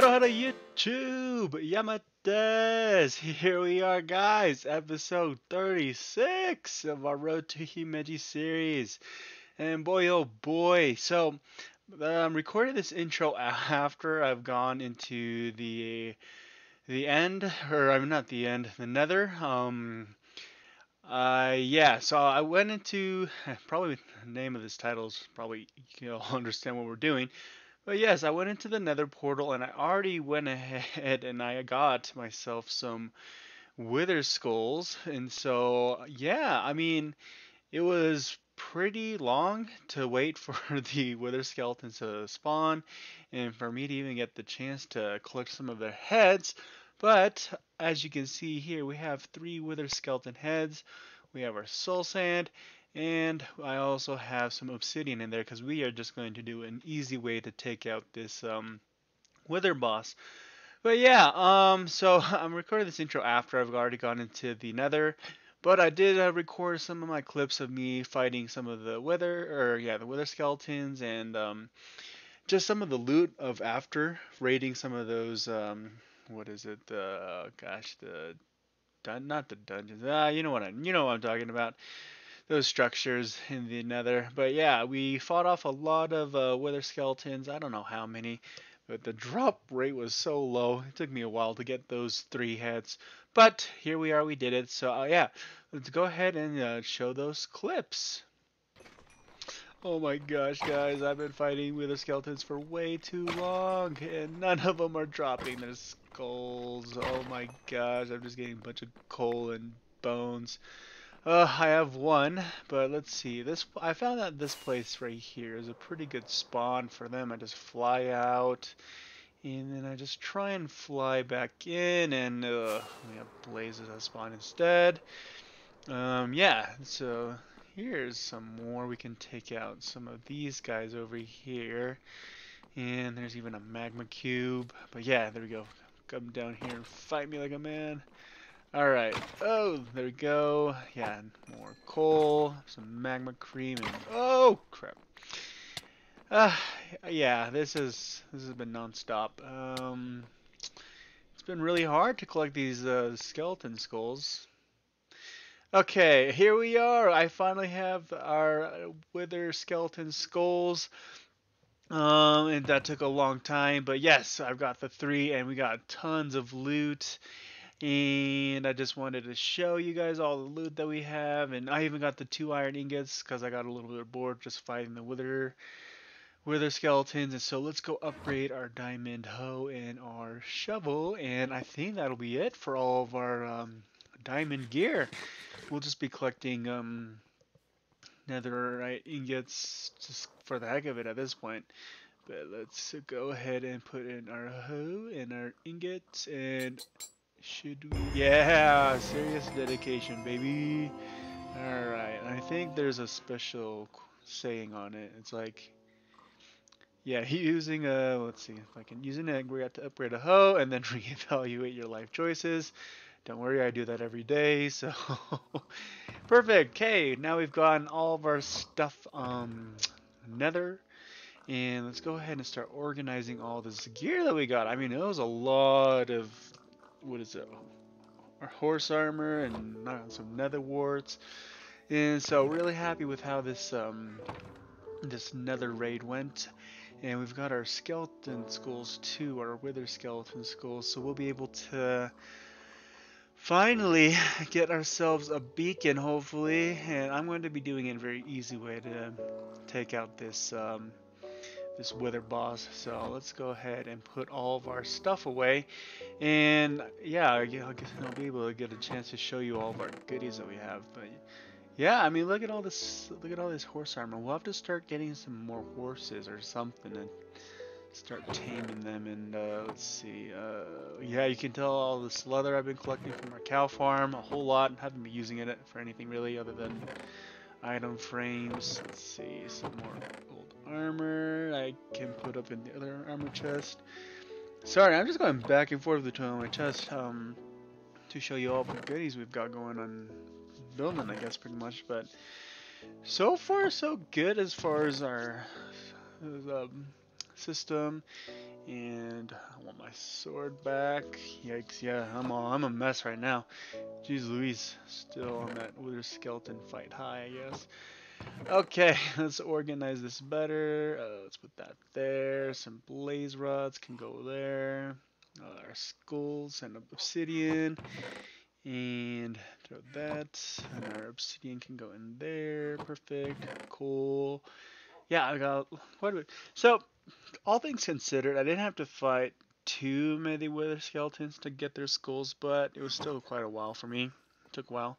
Hello, YouTube! Yamadas! Here we are, guys! Episode 36 of our Road to Himeji series. And boy, oh boy. So, I'm recording this intro after I've gone into the end, or I'm not the end, the nether. Yeah, so I went into, probably the name of this title is probably, you'll understand what we're doing. But yes, I went into the Nether portal and I already went ahead and I got myself some Wither Skulls. And so, yeah, I mean, it was pretty long to wait for the Wither Skeletons to spawn and for me to even get the chance to collect some of their heads. But as you can see here, we have 3 Wither Skeleton heads. We have our Soul Sand, and I also have some obsidian in there because we are just going to do an easy way to take out this Wither boss. But yeah, so I'm recording this intro after I've already gone into the Nether, but I did record some of my clips of me fighting some of the the Wither skeletons, and just some of the loot of after raiding some of those what is it? Gosh, not the dungeons. You know what I'm talking about. Those structures in the Nether. But yeah, we fought off a lot of Wither skeletons. I don't know how many, but the drop rate was so low. It took me a while to get those 3 heads. But here we are. We did it. So yeah, let's go ahead and show those clips. Oh my gosh, guys, I've been fighting Wither skeletons for way too long, and none of them are dropping their skulls. Oh my gosh, I'm just getting a bunch of coal and bones. I have one, but let's see. I found that this place right here is a pretty good spawn for them. I just fly out, and then I just try and fly back in, and we have blazes that spawn instead. Yeah, so here's some more. We can take out some of these guys over here, and there's even a magma cube. But yeah, there we go. Come down here and fight me like a man. Alright. Oh, there we go. Yeah, more coal, some magma cream, and oh crap. Uh, yeah, this has been non-stop. It's been really hard to collect these skeleton skulls. Okay, here we are. I finally have our Wither skeleton skulls. And that took a long time, but yes, I've got the 3, and we got tons of loot. And I just wanted to show you guys all the loot that we have, and I even got the 2 iron ingots because I got a little bit bored just fighting the wither skeletons. And so let's go upgrade our diamond hoe and our shovel, and I think that'll be it for all of our diamond gear. We'll just be collecting netherite ingots just for the heck of it at this point. But let's go ahead and put in our hoe and our ingots, and should we? Yeah, serious dedication, baby. Alright, I think there's a special saying on it. It's like, yeah, using a, let's see if I can use an egg, we have to upgrade a hoe and then reevaluate your life choices. Don't worry, I do that every day, so. Perfect, okay, now we've gotten all of our stuff nether. And let's go ahead and start organizing all this gear that we got. I mean, it was a lot of, what is it? Our horse armor and some nether warts. And so really happy with how this nether raid went. And we've got our skeleton skulls too, our wither skeleton skulls. So we'll be able to finally get ourselves a beacon, hopefully. And I'm going to be doing it in a very easy way to take out this wither boss. So let's go ahead and put all of our stuff away, and yeah, I'll be able to get a chance to show you all of our goodies that we have. But yeah, I mean, look at all this horse armor. We'll have to start getting some more horses or something and start taming them. And let's see, yeah, you can tell all this leather I've been collecting from our cow farm, a whole lot. Haven't been using it for anything really other than item frames. Let's see, some more gold armor I can put up in the other armor chest. Sorry, I'm just going back and forth between my chest to show you all the goodies we've got going on building, I guess, pretty much. But so far, so good as far as our system. And I want my sword back. Yikes, yeah, I'm a mess right now. Jeez Louise, still on that wither skeleton fight high, I guess. Okay, let's organize this better. Let's put that there. Some blaze rods can go there. Our skulls and obsidian. And throw that. And our obsidian can go in there. Perfect. Cool. Yeah, I got quite a bit. So, all things considered, I didn't have to fight too many wither skeletons to get their skulls, but it was still quite a while for me. It took a while.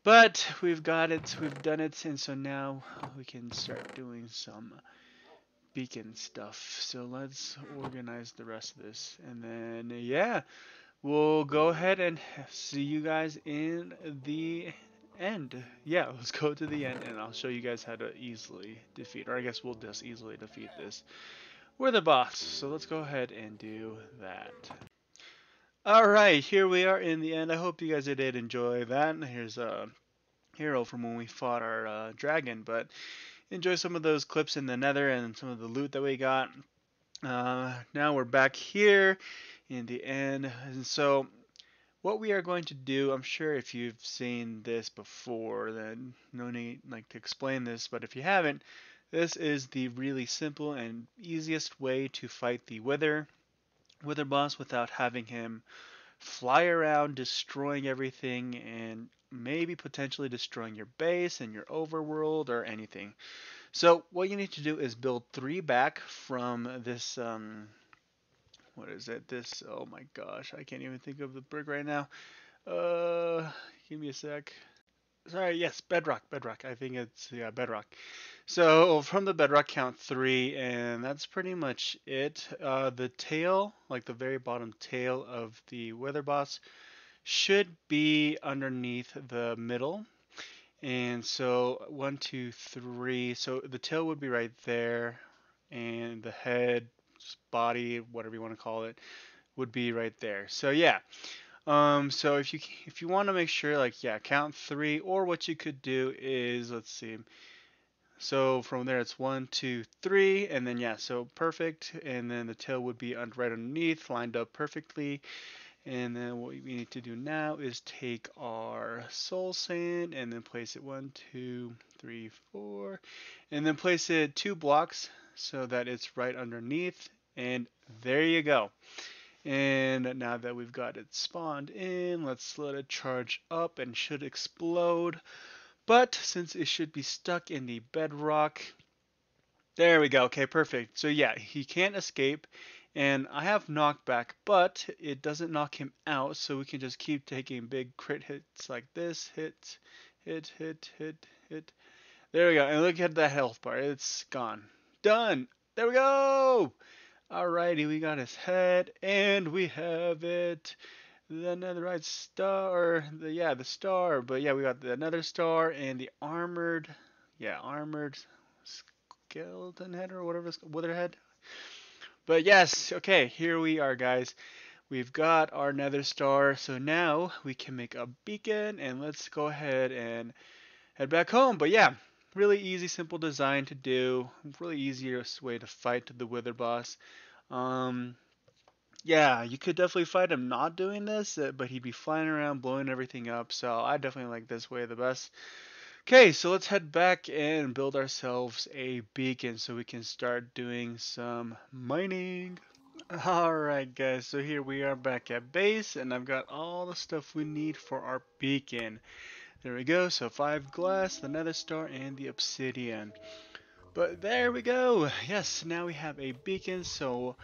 But we've got it, we've done it, and so now we can start doing some beacon stuff. So let's organize the rest of this. And then, yeah, we'll go ahead and see you guys in the end. Yeah, let's go to the end, and I'll show you guys how to easily defeat, or I guess we'll just easily defeat this. We're the boss, so let's go ahead and do that. Alright, here we are in the end. I hope you guys did enjoy that. Here's a hero from when we fought our dragon, but enjoy some of those clips in the nether and some of the loot that we got. Now we're back here in the end, and so what we are going to do, I'm sure if you've seen this before, then no need like to explain this, but if you haven't, this is the really simple and easiest way to fight the wither boss without having him fly around destroying everything and maybe potentially destroying your base and your overworld or anything. So what you need to do is build 3 back from this what is it? This, oh my gosh, I can't even think of the brick right now. Give me a sec. Sorry, yes, bedrock. I think it's, yeah, bedrock. So from the bedrock, count 3, and that's pretty much it. The tail, like the very bottom tail of the wither boss, should be underneath the middle. And so 1, 2, 3. So the tail would be right there, and the head, body, whatever you want to call it, would be right there. So yeah. So if you want to make sure, like, yeah, count 3, or what you could do is, let's see. So from there it's 1, 2, 3, and then yeah, so perfect, and then the tail would be right underneath, lined up perfectly. And then what we need to do now is take our soul sand and then place it 1, 2, 3, 4, and then place it 2 blocks so that it's right underneath. And there you go. And now that we've got it spawned in, let's let it charge up and should explode. But since it should be stuck in the bedrock, there we go. Okay, perfect. So yeah, he can't escape. And I have knockback, but it doesn't knock him out, so we can just keep taking big crit hits like this. Hit, hit, hit, hit, hit. There we go. And look at that health bar. It's gone. Done. There we go. Alrighty, we got his head, and we have it. The netherite star, the star. But yeah, we got the nether star and the armored, armored skeleton head or whatever, wither head. But yes, okay, here we are, guys. We've got our nether star, so now we can make a beacon, and let's go ahead and head back home. But yeah, really easy, simple design to do. Really easiest way to fight the wither boss. Yeah, you could definitely fight him not doing this, but he'd be flying around blowing everything up. So I definitely like this way the best. Okay, so let's head back and build ourselves a beacon so we can start doing some mining. Alright guys, so here we are back at base, and I've got all the stuff we need for our beacon. There we go, so 5 glass, the nether star, and the obsidian. But there we go. Yes, now we have a beacon, so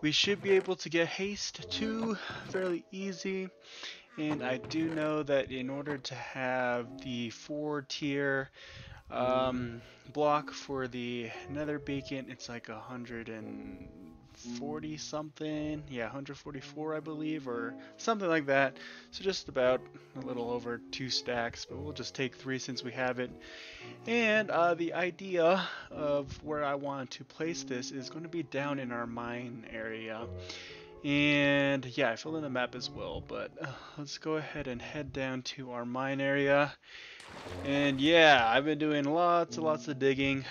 we should be able to get haste too, fairly easy. And I do know that in order to have the 4-tier block for the nether beacon, it's like 140 something, yeah, 144 I believe, or something like that. So just about a little over 2 stacks, but we'll just take 3 since we have it. And the idea of where I want to place this is going to be down in our mine area. And yeah, I filled in the map as well, but let's go ahead and head down to our mine area. And yeah, I've been doing lots and lots of digging.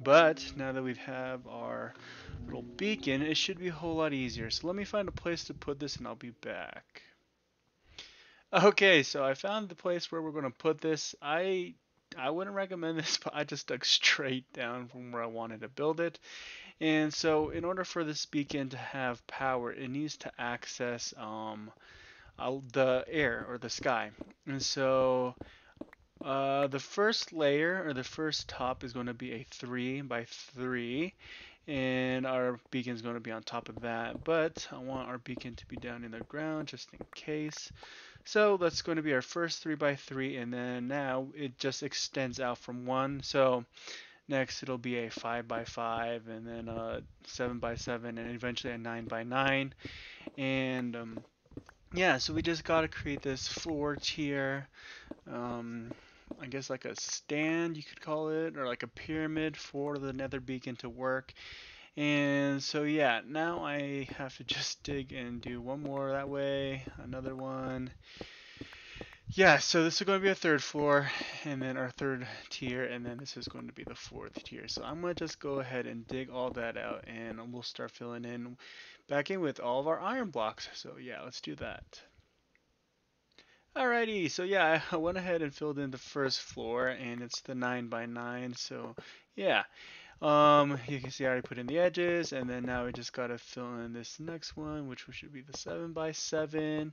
But now that we have our little beacon, it should be a whole lot easier. So let me find a place to put this and I'll be back. Okay, so I found the place where we're going to put this. I wouldn't recommend this, but I just dug straight down from where I wanted to build it. And so in order for this beacon to have power, it needs to access the air or the sky. And so the first layer or the first top is going to be a 3 by 3, and our beacon is going to be on top of that. But I want our beacon to be down in the ground just in case. So that's going to be our first 3 by 3, and then now it just extends out from 1. So next it'll be a 5 by 5, and then a 7 by 7, and eventually a 9 by 9. And yeah, so we just got to create this floor tier. Um, I guess like a stand you could call it, or like a pyramid for the nether beacon to work. And so yeah, now I have to just dig and do one more that way, another one. Yeah, so this is going to be a third floor, and then our third tier, and then this is going to be the fourth tier. So I'm going to just go ahead and dig all that out, and we'll start filling in back in with all of our iron blocks. So yeah, let's do that. Alrighty, so yeah, I went ahead and filled in the first floor, and it's the 9 by 9. So yeah, you can see I already put in the edges, and then now we just gotta fill in this next one, which should be the 7 by 7,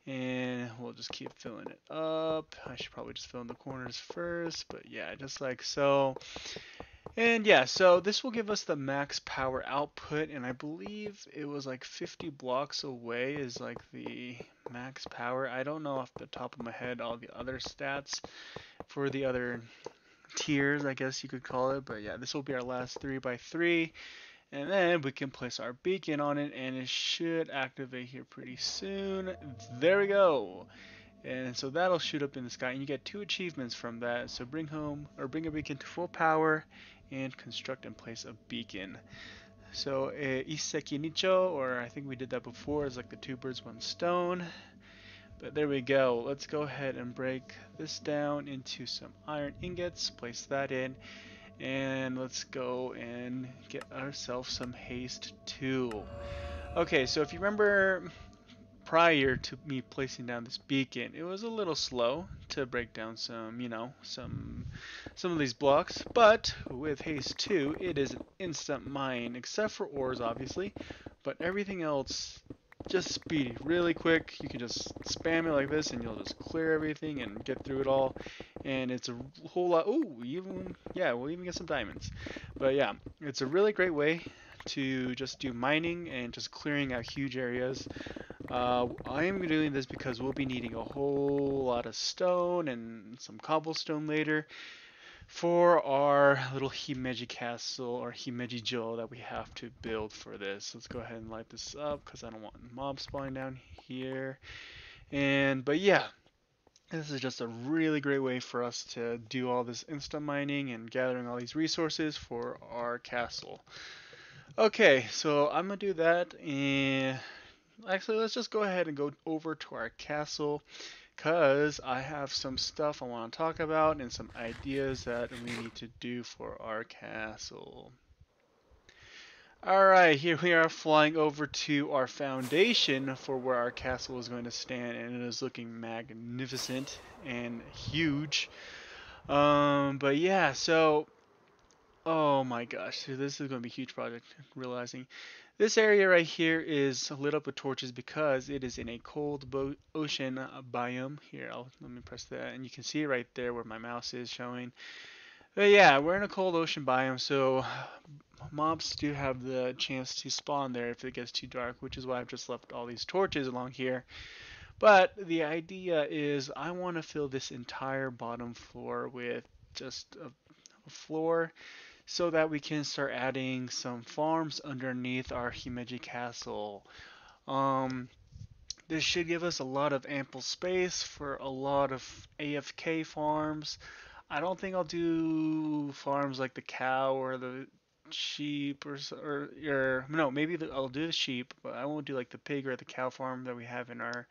and we'll just keep filling it up. I should probably just fill in the corners first, but yeah, just like so. And yeah, so this will give us the max power output, and I believe it was like 50 blocks away is like the max power. I don't know off the top of my head all the other stats for the other tiers, I guess you could call it, but yeah, this will be our last 3 by 3, and then we can place our beacon on it, and it should activate here pretty soon. There we go. And so that'll shoot up in the sky, and you get 2 achievements from that. So bring a beacon to full power, and construct and place a beacon. So Iseki Nicho, or I think we did that before, is like the 2 birds, 1 stone. But there we go. Let's go ahead and break this down into some iron ingots, place that in, and let's go and get ourselves some haste too. Okay, so if you remember prior to me placing down this beacon, it was a little slow to break down some, some of these blocks, but with haste 2, it is an instant mine, except for ores obviously, but everything else just speedy, really quick. You can just spam it like this and you'll just clear everything and get through it all, and it's a whole lot. Oh, even yeah, we'll even get some diamonds. But yeah, it's a really great way to just do mining and just clearing out huge areas. I am doing this because we'll be needing a whole lot of stone and some cobblestone later for our little Himeji castle or Himeji Jo that we have to build for this. Let's go ahead and light this up because I don't want mobs spawning down here. But yeah, this is just a really great way for us to do all this instant mining and gathering all these resources for our castle. Okay, so I'm gonna do that, and actually let's just go ahead and go over to our castle because I have some stuff I want to talk about and some ideas that we need to do for our castle. Alright, here we are flying over to our foundation for where our castle is going to stand, and it is looking magnificent and huge. But yeah, so oh my gosh, so this is going to be a huge project. Realizing this area right here is lit up with torches because it is in a cold ocean biome. Here, let me press that, and you can see it right there where my mouse is showing. But yeah, we're in a cold ocean biome, so mobs do have the chance to spawn there if it gets too dark, which is why I've just left all these torches along here. But the idea is I want to fill this entire bottom floor with just a floor so that we can start adding some farms underneath our Himeji castle. Um, this should give us a lot of ample space for a lot of AFK farms. I don't think I'll do farms like the cow or the sheep or no, maybe I'll do the sheep, but I won't do like the pig or the cow farm that we have in our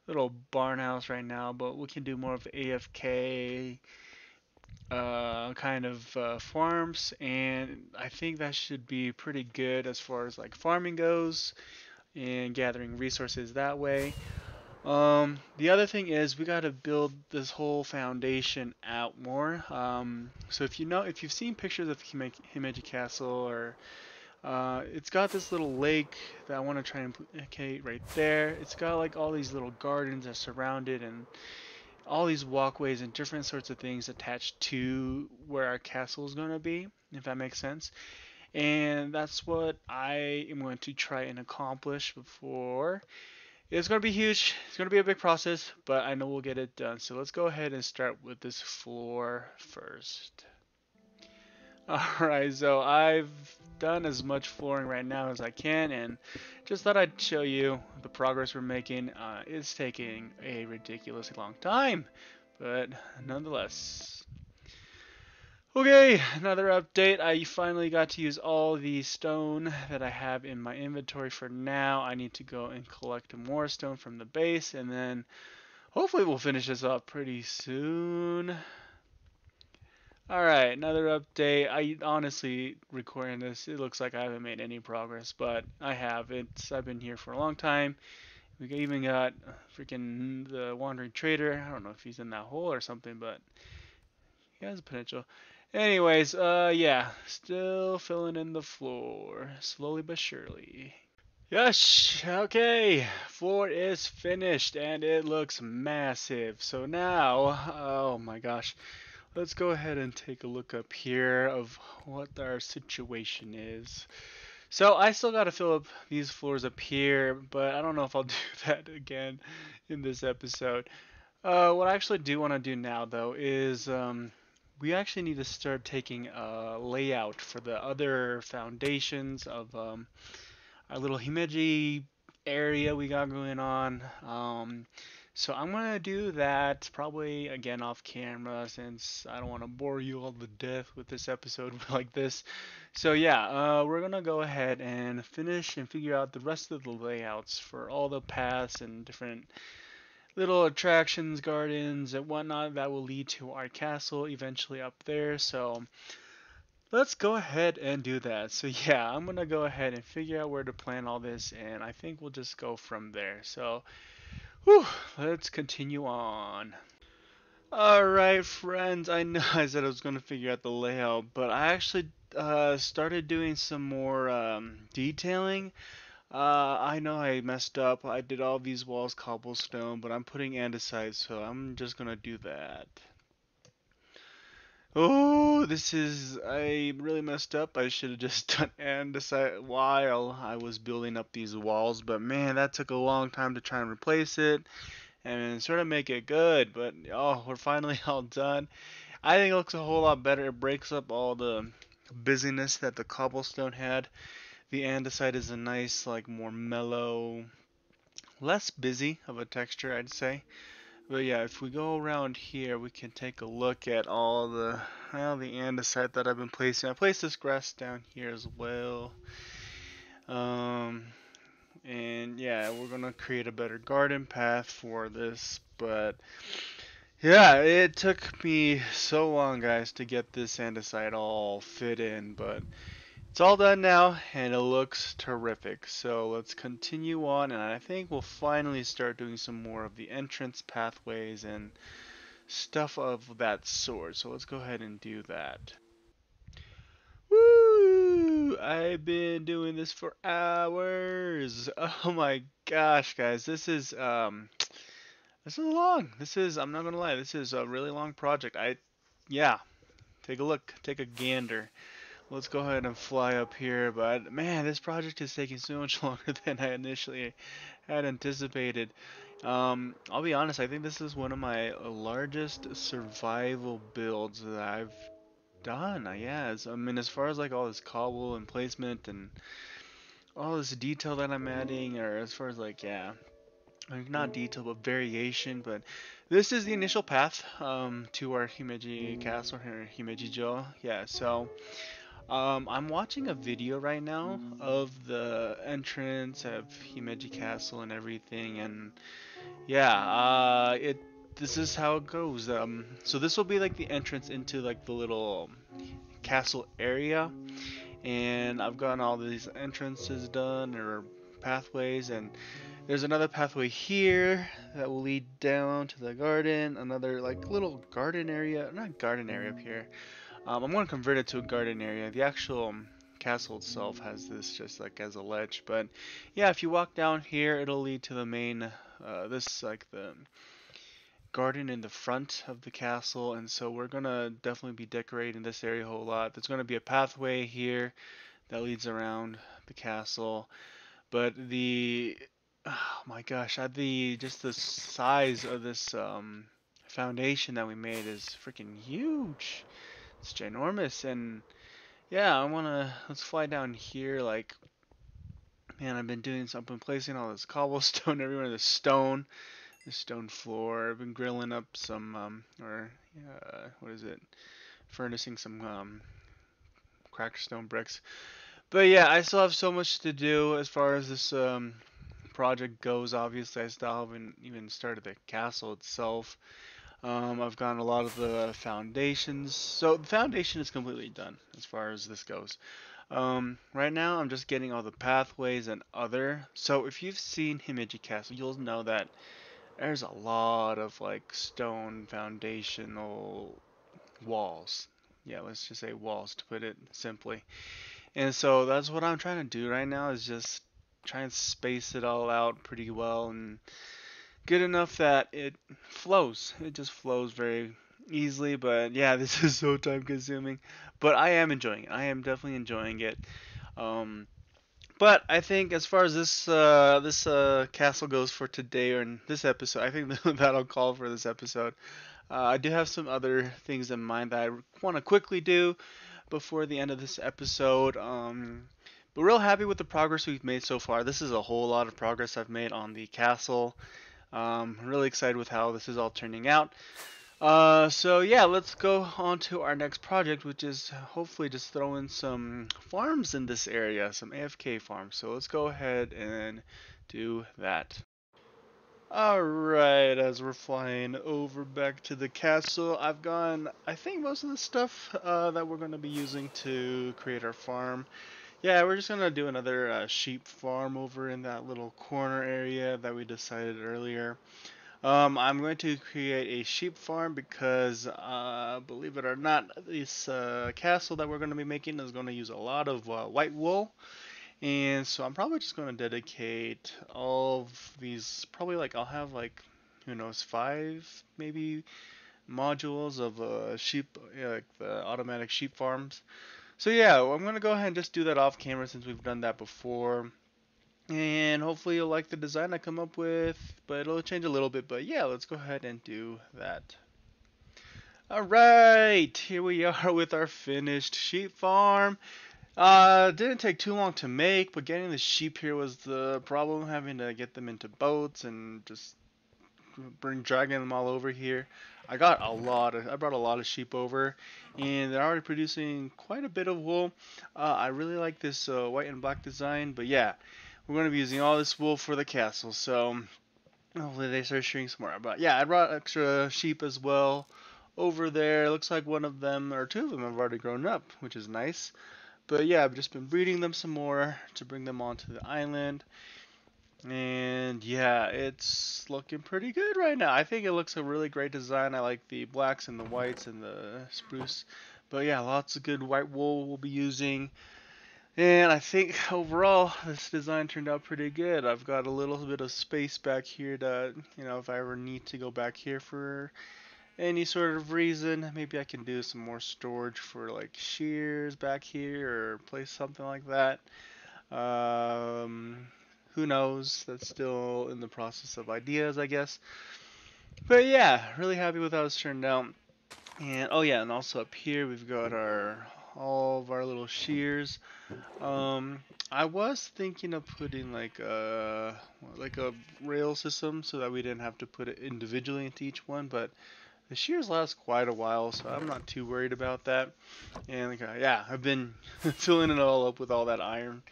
little barn house right now. But we can do more of AFK kind of farms, and I think that should be pretty good as far as like farming goes and gathering resources that way. The other thing is we got to build this whole foundation out more. So if you've seen pictures of Himeji Castle, or it's got this little lake that I want to try and implicate right there. It's got like all these little gardens that surround it, and all these walkways and different sorts of things attached to where our castle is going to be, if that makes sense. And that's what I am going to try and accomplish before. It's going to be huge. It's going to be a big process, but I know we'll get it done. So let's go ahead and start with this floor first. Alright, so I've done as much flooring right now as I can, and just thought I'd show you the progress we're making. It's taking a ridiculously long time, but nonetheless. Okay, another update. I finally got to use all the stone that I have in my inventory for now. I need to go and collect more stone from the base, and then hopefully we'll finish this up pretty soon. Alright, another update. I honestly, recording this, it looks like I haven't made any progress, but I have. I've been here for a long time. We even got freaking the Wandering Trader. I don't know if he's in that hole or something, but he has potential. Anyways, yeah, still filling in the floor, slowly but surely. Yes, okay, floor is finished and it looks massive. So now, oh my gosh, let's go ahead and take a look up here of what our situation is. So I still got to fill up these floors up here, but I don't know if I'll do that again in this episode. What I actually do want to do now, though, is we actually need to start taking a layout for the other foundations of our little Himeji area we got going on. So I'm gonna do that probably again off camera since I don't want to bore you all to death with this episode like this. So yeah, we're gonna go ahead and finish and figure out the rest of the layouts for all the paths and different little attractions, gardens, and whatnot that will lead to our castle eventually up there. So let's go ahead and do that. So yeah, I'm gonna go ahead and figure out where to plan all this, and I think we'll just go from there. So, whew, let's continue on. Alright, friends, I know I said I was gonna figure out the layout, but I actually started doing some more detailing. I know I messed up. I did all these walls cobblestone, but I'm putting andesite, so I'm just gonna do that. Oh, I really messed up. I should have just done andesite while I was building up these walls, but man, that took a long time to try and replace it and sort of make it good. But oh, we're finally all done. I think it looks a whole lot better. It breaks up all the busyness that the cobblestone had. The andesite is a nice, like, more mellow, less busy of a texture, I'd say. But yeah, if we go around here, we can take a look at all the andesite that I've been placing. I placed this grass down here as well. Um, and yeah, we're gonna create a better garden path for this. But yeah, it took me so long, guys, to get this andesite all fit in. But it's all done now, and it looks terrific. So let's continue on, and I think we'll finally start doing some more of the entrance pathways and stuff of that sort. So let's go ahead and do that. Woo! I've been doing this for hours. Oh my gosh, guys, this is long. I'm not gonna lie, this is a really long project. Yeah, take a look, take a gander. Let's go ahead and fly up here, but man, this project is taking so much longer than I initially had anticipated. I'll be honest, I think this is one of my largest survival builds that I've done. Yeah, I mean, as far as like all this cobble and placement and all this detail that I'm adding, or as far as like, yeah, like not detail but variation, but this is the initial path to our Himeji castle or Himeji-jo. Yeah, so I'm watching a video right now of the entrance of Himeji Castle and everything, and yeah, this is how it goes. So this will be like the entrance into like the little castle area, and I've gotten all these entrances done or pathways, and there's another pathway here that will lead down to the garden. Another like little garden area, not garden area up here. I'm gonna convert it to a garden area. The actual castle itself has this just like as a ledge, but yeah, if you walk down here, it'll lead to the main. This like the garden in the front of the castle, and so we're gonna definitely be decorating this area a whole lot. There's gonna be a pathway here that leads around the castle, but the oh my gosh, the just the size of this foundation that we made is freaking huge. It's ginormous, and yeah, I wanna let's fly down here. Like, man, I've been placing all this cobblestone everywhere. The stone floor. I've been grilling up some or what is it? Furnishing some cracked stone bricks. But yeah, I still have so much to do as far as this project goes. Obviously, I still haven't even started the castle itself. I've gotten a lot of the foundations. So the foundation is completely done as far as this goes. Right now, I'm just getting all the pathways and other. So if you've seen Himeji Castle, you'll know that there's a lot of like stone foundational walls. Yeah, let's just say walls to put it simply. And so that's what I'm trying to do right now is just try and space it all out pretty well and good enough that it flows. It just flows very easily, but yeah, this is so time consuming. But I am enjoying it. I am definitely enjoying it. Um, but I think as far as this castle goes for today or in this episode, I think that'll call for this episode. I do have some other things in mind that I want to quickly do before the end of this episode. But real happy with the progress we've made so far. This is a whole lot of progress I've made on the castle. Really excited with how this is all turning out. So yeah, let's go on to our next project, which is hopefully just throw in some farms in this area, some AFK farms. So let's go ahead and do that. Alright, as we're flying over back to the castle, I've gone, I think most of the stuff that we're going to be using to create our farm. Yeah, we're just going to do another sheep farm over in that little corner area that we decided earlier. I'm going to create a sheep farm because, believe it or not, this castle that we're going to be making is going to use a lot of white wool. And so I'm probably just going to dedicate all of these, probably like I'll have like, who knows, 5 maybe modules of sheep, like the automatic sheep farms. So yeah, I'm going to go ahead and just do that off camera since we've done that before. And hopefully you'll like the design I come up with, but it'll change a little bit. But yeah, let's go ahead and do that. Alright, here we are with our finished sheep farm. Didn't take too long to make, but getting the sheep here was the problem, having to get them into boats and just dragging them all over here. I brought a lot of sheep over, and they're already producing quite a bit of wool. I really like this white and black design, but yeah, we're going to be using all this wool for the castle, so hopefully they start shearing some more. But yeah, I brought extra sheep as well over there. Looks like one of them, or 2 of them have already grown up, which is nice. But yeah, I've just been breeding them some more to bring them onto the island. And yeah, it's looking pretty good right now. I think it looks a really great design. I like the blacks and the whites and the spruce. But yeah, lots of good white wool we'll be using. And I think overall this design turned out pretty good. I've got a little bit of space back here to, if I ever need to go back here for any sort of reason, maybe I can do some more storage for like shears back here or place something like that. Um, who knows? That's still in the process of ideas, I guess. But yeah, really happy with how it's turned out. And oh yeah, and also up here we've got our all of our little shears. Um, I was thinking of putting like a rail system so that we didn't have to put it individually into each one, but the shears last quite a while, so I'm not too worried about that. And yeah, I've been filling it all up with all that iron.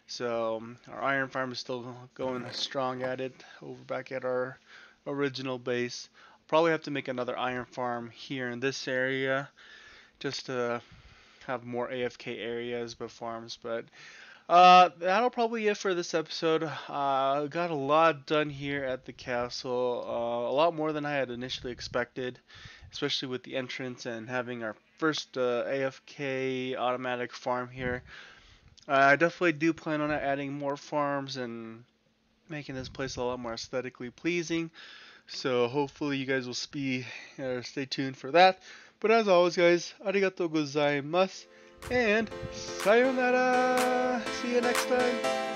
So our iron farm is still going strong at it over back at our original base. Probably have to make another iron farm here in this area just to have more AFK areas but farms. But that'll probably be it for this episode. Got a lot done here at the castle. A lot more than I had initially expected, especially with the entrance and having our first AFK automatic farm here. I definitely do plan on adding more farms and making this place a lot more aesthetically pleasing. So hopefully you guys will stay tuned for that. But as always, guys, arigato gozaimasu and sayonara. See you next time.